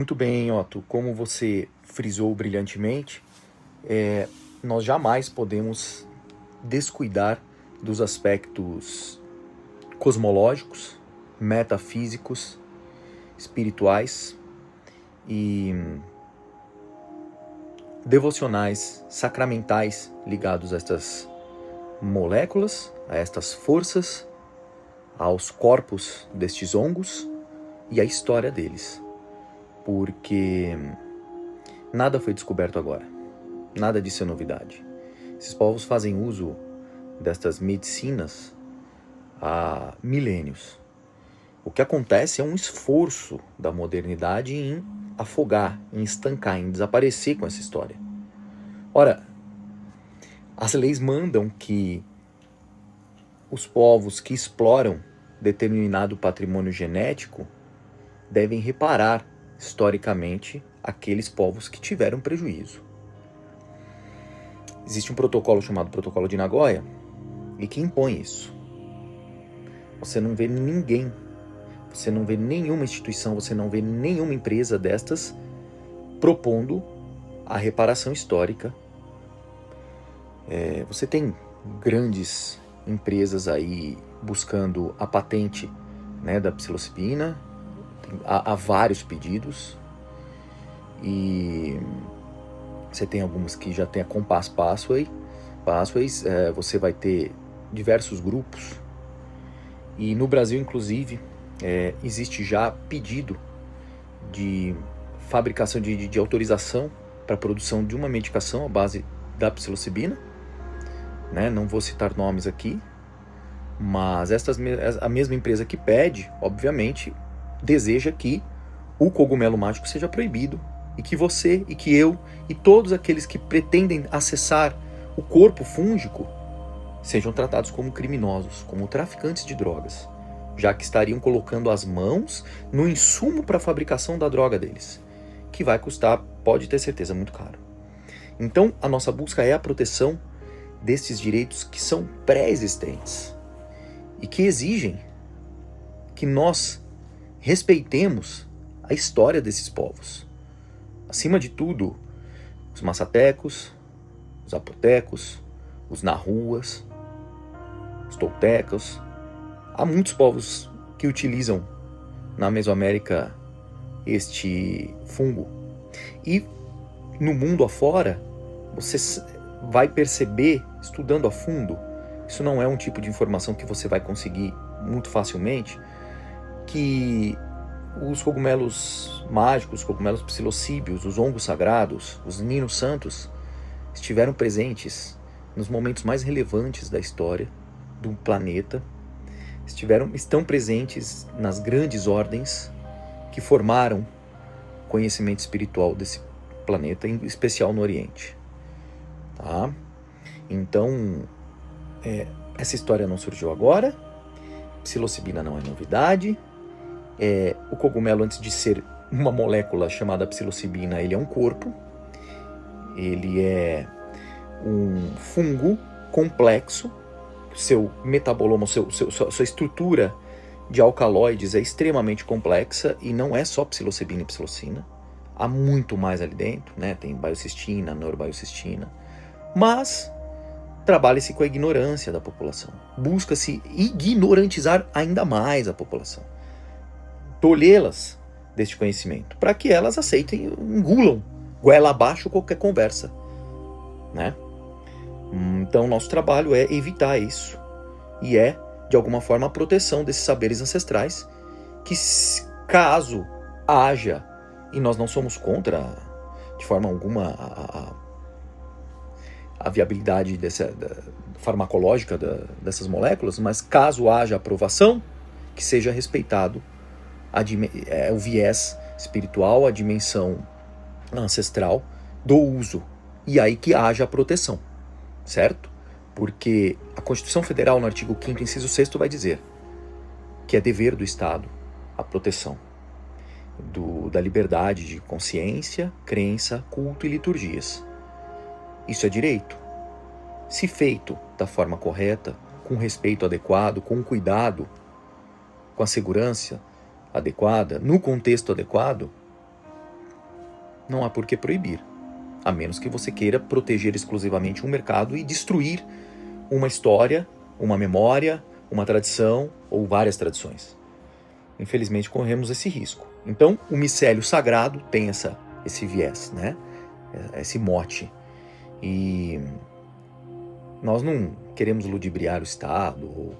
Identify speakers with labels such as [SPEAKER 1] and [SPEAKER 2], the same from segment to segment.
[SPEAKER 1] Muito bem, Otto. Como você frisou brilhantemente, nós jamais podemos descuidar dos aspectos cosmológicos, metafísicos, espirituais e devocionais, sacramentais ligados a estas moléculas, a estas forças, aos corpos destes hongos e à história deles. Porque nada foi descoberto agora. Nada disso é novidade. Esses povos fazem uso destas medicinas há milênios. O que acontece é um esforço da modernidade em afogar, em estancar, em desaparecer com essa história. Ora, as leis mandam que os povos que exploram determinado patrimônio genético devem reparar, historicamente, aqueles povos que tiveram prejuízo. Existe um protocolo chamado Protocolo de Nagoya e que impõe isso. Você não vê ninguém, você não vê nenhuma instituição, você não vê nenhuma empresa destas propondo a reparação histórica. Você tem grandes empresas aí buscando a patente, né, da psilocibina. Há vários pedidos e você tem algumas que já tem a Compass Pathways, você vai ter diversos grupos e no Brasil, inclusive, existe já pedido de fabricação de autorização para a produção de uma medicação à base da psilocibina, né? Não vou citar nomes aqui, mas a mesma empresa que pede, obviamente, deseja que o cogumelo mágico seja proibido e que você e que eu e todos aqueles que pretendem acessar o corpo fúngico sejam tratados como criminosos, como traficantes de drogas, já que estariam colocando as mãos no insumo para a fabricação da droga deles, que vai custar, pode ter certeza, muito caro. Então, a nossa busca é a proteção desses direitos que são pré-existentes e que exigem que nós respeitemos a história desses povos. Acima de tudo, os massatecos, os zapotecos, os narruas, os toltecos. Há muitos povos que utilizam na Mesoamérica este fungo. E no mundo afora, você vai perceber, estudando a fundo, isso não é um tipo de informação que você vai conseguir muito facilmente, que os cogumelos mágicos, os cogumelos psilocíbios, os hongos sagrados, os ninos santos, estiveram presentes nos momentos mais relevantes da história do planeta, estão presentes nas grandes ordens que formaram o conhecimento espiritual desse planeta, em especial no Oriente. Tá? Então, essa história não surgiu agora, psilocibina não é novidade, o cogumelo, antes de ser uma molécula chamada psilocibina, ele é um corpo, ele é um fungo complexo, seu metaboloma, sua estrutura de alcaloides é extremamente complexa e não é só psilocibina e psilocina, há muito mais ali dentro, né? Tem biocistina, neurobioscistina, mas trabalha-se com a ignorância da população, busca-se ignorantizar ainda mais a população, tolhê-las deste conhecimento, para que elas aceitem, engulam, goela abaixo qualquer conversa, né? Então, nosso trabalho é evitar isso e de alguma forma, a proteção desses saberes ancestrais que, caso haja, e nós não somos contra, de forma alguma, a viabilidade farmacológica dessas moléculas, mas caso haja aprovação, que seja respeitado o viés espiritual, a dimensão ancestral do uso, e aí que haja a proteção, certo? Porque a Constituição Federal, no artigo 5º, inciso 6º, vai dizer que é dever do Estado a proteção da liberdade de consciência, crença, culto e liturgias. Isso é direito. Se feito da forma correta, com respeito adequado, com cuidado, com a segurança adequada, no contexto adequado, Não há por que proibir, a menos que você queira proteger exclusivamente um mercado e destruir uma história, uma memória, uma tradição ou várias tradições. Infelizmente corremos esse risco. Então o micélio sagrado tem esse viés, né? Esse mote. E nós não queremos ludibriar o Estado ou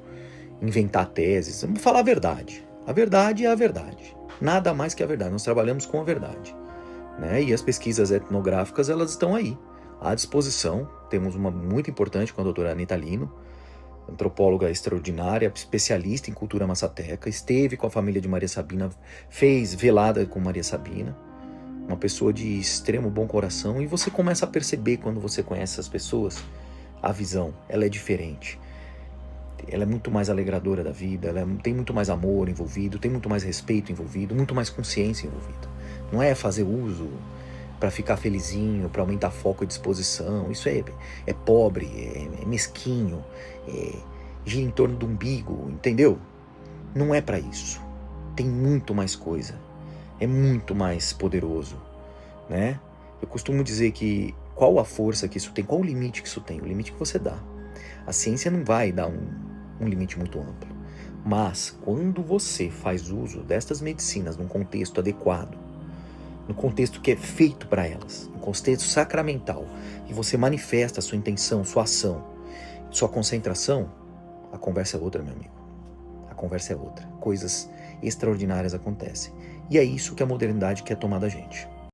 [SPEAKER 1] inventar teses. Vamos falar a verdade. A verdade é a verdade. Nada mais que a verdade. Nós trabalhamos com a verdade, né? E as pesquisas etnográficas, elas estão aí, à disposição. Temos uma muito importante com a doutora Anita Lino, antropóloga extraordinária, especialista em cultura massateca, esteve com a família de Maria Sabina, fez velada com Maria Sabina, uma pessoa de extremo bom coração, e você começa a perceber, quando você conhece essas pessoas, a visão, ela é diferente. Ela é muito mais alegradora da vida, tem muito mais amor envolvido, tem muito mais respeito envolvido, muito mais consciência envolvida. Não é fazer uso para ficar felizinho, para aumentar foco e disposição. Isso é pobre, é mesquinho, gira em torno do umbigo, entendeu? Não é para isso. Tem muito mais coisa. É muito mais poderoso, né? Eu costumo dizer que qual a força que isso tem, qual o limite que isso tem? O limite que você dá. A ciência não vai dar um limite muito amplo. Mas quando você faz uso destas medicinas num contexto adequado, no contexto que é feito para elas, no contexto sacramental, e você manifesta a sua intenção, sua ação, sua concentração, a conversa é outra, meu amigo. A conversa é outra. Coisas extraordinárias acontecem. E é isso que a modernidade quer tomar da gente.